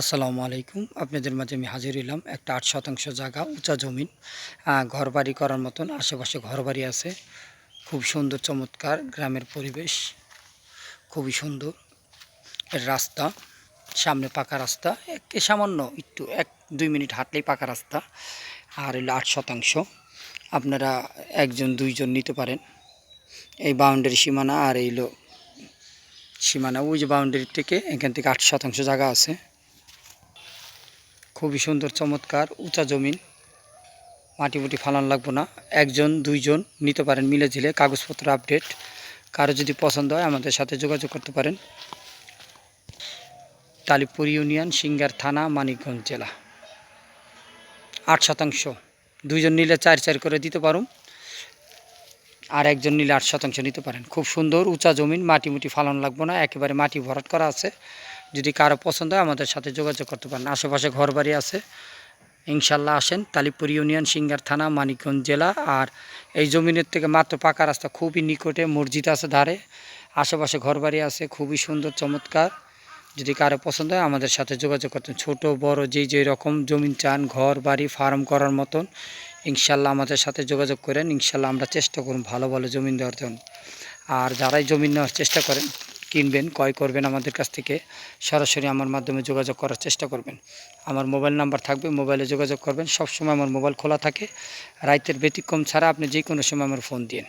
আসসালামু আলাইকুম। আপনাদের মাঝে আমি হাজির হইলাম। একটা ৮ শতাংশ জায়গা, উঁচা জমিন, ঘরবাড়ি করার মতন। আশেপাশে ঘরবাড়ি আছে। খুব সুন্দর চমৎকার গ্রামের পরিবেশ, খুবই সুন্দর। এর রাস্তা, সামনে পাকা রাস্তা, একে সামান্য একটু ১-২ মিনিট হাঁটলেই পাকা রাস্তা। আর হইলো ৮ শতাংশ। আপনারা একজন দুইজন নিতে পারেন। এই বাউন্ডারি সীমানা আর এইলো সীমানা, ওই যে বাউন্ডারি থেকে এখান থেকে ৮ শতাংশ জায়গা আছে। খুবই সুন্দর চমৎকার উঁচা জমিন, মাটি ফালান লাগবো না। একজন দুইজন নিতে পারেন মিলে ঝিলে, কাগজপত্র আপডেট। কারো যদি পছন্দ হয় আমাদের সাথে যোগাযোগ করতে পারেন। তালিবপুর ইউনিয়ন, সিঙ্গার থানা, মানিকগঞ্জ জেলা। ৮ শতাংশ, দুইজন নিলে ৪-৪ করে দিতে পারুন। আর একজন নিলে ৮ শতাংশ নিতে পারেন। খুব সুন্দর উঁচা জমিন, মাটি ফালান লাগবো না, একেবারে মাটি ভরাট করা আছে। যদি কারো পছন্দ হয় আমাদের সাথে যোগাযোগ করতে পারেন। আশেপাশে ঘরবাড়ি আছে, ইনশাল্লাহ আসেন। তালিবপুর ইউনিয়ন, সিঙ্গার থানা, মানিকগঞ্জ জেলা। আর এই জমিনের থেকে মাত্র পাকা রাস্তা, খুবই নিকটে। মসজিদ আছে ধারে, আশেপাশে ঘরবাড়ি আছে, খুবই সুন্দর চমৎকার। যদি কারো পছন্দ হয় আমাদের সাথে যোগাযোগ করতেন। ছোট বড় যেই রকম জমিন চান, ঘর বাড়ি ফার্ম করার মতন, ইনশাল্লাহ আমাদের সাথে যোগাযোগ করেন। ইনশাল্লাহ আমরা চেষ্টা করুন ভালো ভালো জমিন দেওয়ার জন্য। আর যারাই জমিন নেওয়ার চেষ্টা করেন, কিনবেন, ক্রয় করবেন আমাদের কাছ থেকে, সরাসরি আমার মাধ্যমে যোগাযোগ করার চেষ্টা করবেন। আমার মোবাইল নাম্বার থাকবে, মোবাইলে যোগাযোগ করবেন। সবসময় আমার মোবাইল খোলা থাকে, রাতের ব্যতিক্রম ছাড়া আপনি যে কোনো সময় আমার ফোন দিন।